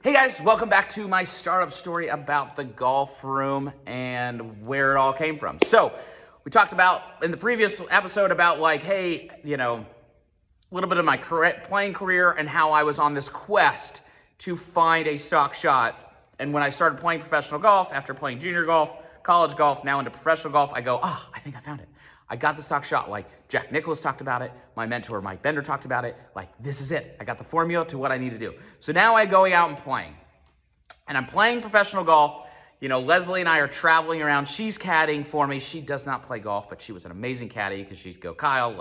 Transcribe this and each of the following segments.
Hey guys, welcome back to my startup story about the golf room and where it all came from. So we talked about in the previous episode about hey, a little bit of my playing career and how I was on this quest to find a stock shot. And when I started playing professional golf, after playing junior golf, college golf, now into professional golf, I go, I think I found it. I got the stock shot. Jack Nicklaus talked about it. My mentor, Mike Bender, talked about it. This is it. I got the formula to what I need to do. So now I'm going out and playing. And I'm playing professional golf. Leslie and I are traveling around. She's caddying for me. She does not play golf, but she was an amazing caddy because she'd go, Kyle,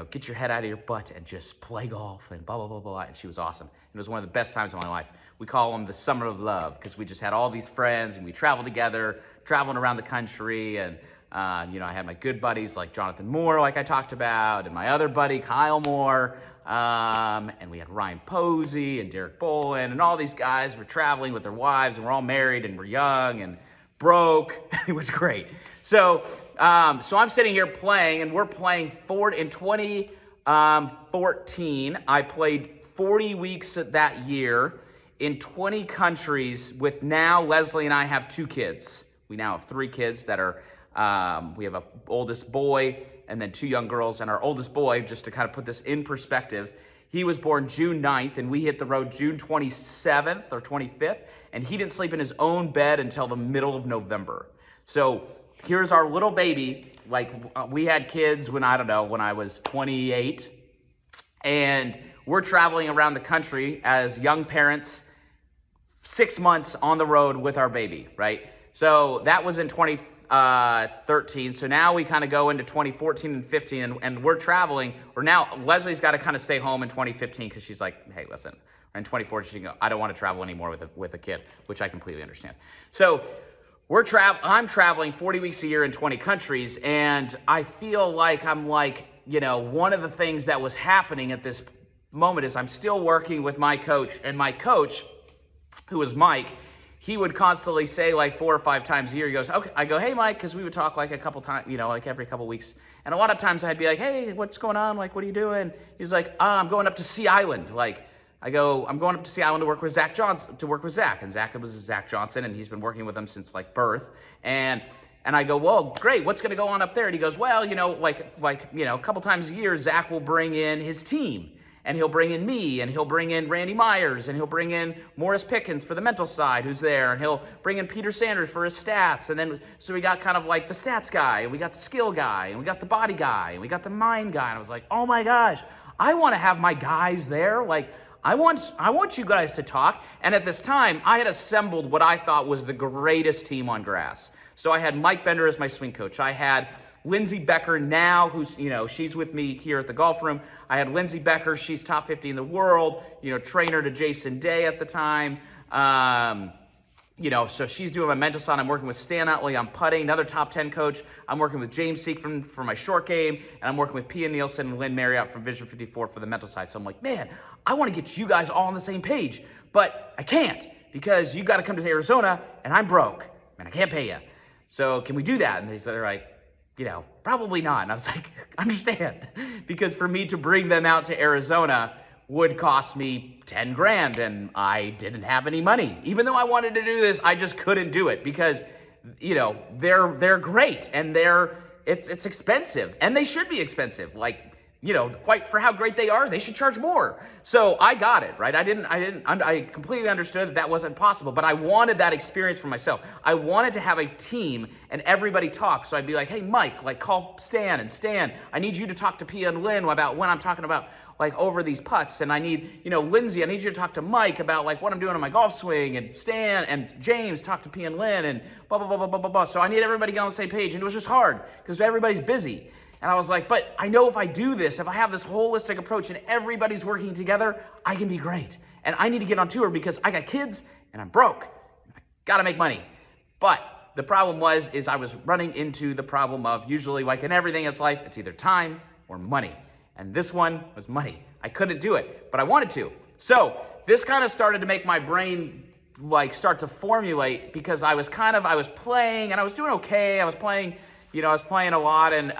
get your head out of your butt and just play golf and blah, blah, blah, blah. And she was awesome. It was one of the best times of my life. We call them the summer of love because we just had all these friends and we traveled together, traveling around the country. And I had my good buddies like Jonathan Moore, like I talked about, and my other buddy, Kyle Moore. And we had Ryan Posey and Derek Bolin, and all these guys were traveling with their wives, and we're all married, and we're young and broke. It was great. So I'm sitting here playing, and we're playing in 2014. I played 40 weeks that year in 20 countries with now Leslie and I have 2 kids. We now have 3 kids that are we have an oldest boy and then 2 young girls. And our oldest boy, just to kind of put this in perspective, he was born June 9th and we hit the road June 27th or 25th. And he didn't sleep in his own bed until the middle of November. So here's our little baby. We had kids when I was 28. And we're traveling around the country as young parents, 6 months on the road with our baby, right? So that was in 2013. So now we kind of go into 2014 and 15 and we're traveling. Or now Leslie's got to kind of stay home in 2015 because she's like, hey, listen, in 2014 she can go, I don't want to travel anymore with a kid, which I completely understand. So I'm traveling 40 weeks a year in 20 countries, and I feel like I'm one of the things that was happening at this moment is I'm still working with my coach, and my coach, who was Mike, he would constantly say 4 or 5 times a year, he goes, okay, I go, hey, Mike, because we would talk a couple times, every couple weeks. And a lot of times I'd be like, hey, what's going on? What are you doing? He's like, I'm going up to Sea Island. I go, I'm going up to Sea Island to work with Zach Johnson, And Zach was Zach Johnson, and he's been working with him since birth. And I go, well, great, what's going to go on up there? And he goes, well, a couple times a year, Zach will bring in his team. And he'll bring in me, and he'll bring in Randy Myers, and he'll bring in Morris Pickens for the mental side, who's there, and he'll bring in Peter Sanders for his stats. And then, so we got kind of the stats guy, and we got the skill guy, and we got the body guy, and we got the mind guy. And I was like, oh my gosh, I want to have my guys there. I want you guys to talk. And at this time, I had assembled what I thought was the greatest team on grass. So I had Mike Bender as my swing coach. I had Lindsay Becker now, who's, she's with me here at the golf room. I had Lindsay Becker, she's top 50 in the world, trainer to Jason Day at the time. So she's doing my mental side. I'm working with Stan Utley on putting, another top 10 coach. I'm working with James Seek for my short game, and I'm working with Pia Nielsen and Lynn Marriott from Vision 54 for the mental side. So I'm like, man, I want to get you guys all on the same page, but I can't because you got to come to Arizona, and I'm broke, and I can't pay you. So can we do that? And they're like, probably not. And I was like, understand, because for me to bring them out to Arizona would cost me 10 grand, and I didn't have any money. Even though I wanted to do this, I just couldn't do it because, they're great, and it's expensive, and they should be expensive. Quite for how great they are, they should charge more. So I got it, right? I completely understood that wasn't possible, but I wanted that experience for myself. I wanted to have a team and everybody talk. So I'd be like, hey, Mike, call Stan, and Stan, I need you to talk to Pia and Lynn about when I'm talking about over these putts. And I need, Lindsay, I need you to talk to Mike about what I'm doing on my golf swing, and Stan and James talk to Pia and Lynn, and blah, blah, blah, blah, blah, blah, blah. So I need everybody to get on the same page. And it was just hard because everybody's busy. And I was like, but I know if I do this, if I have this holistic approach and everybody's working together, I can be great. And I need to get on tour because I got kids and I'm broke. I got to make money. But the problem is I was running into the problem of usually in everything in life, it's either time or money. And this one was money. I couldn't do it, but I wanted to. So this kind of started to make my brain start to formulate because I was playing and I was doing okay. I was playing a lot in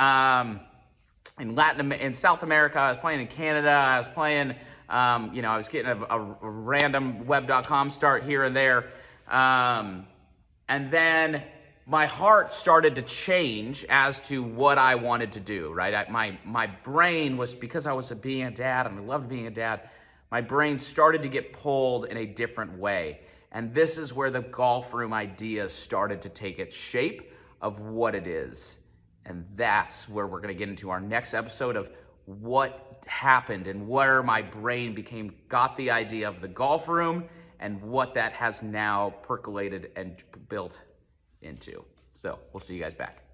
South America. I was playing in Canada. I was playing I was getting a random web.com start here and there. And then my heart started to change as to what I wanted to do, right? My brain was, because I was being a dad and I loved being a dad, my brain started to get pulled in a different way. And this is where the golf room idea started to take its shape of what it is. And that's where we're gonna get into our next episode of what happened and where my brain got the idea of the golf room and what that has now percolated and built into. So we'll see you guys back.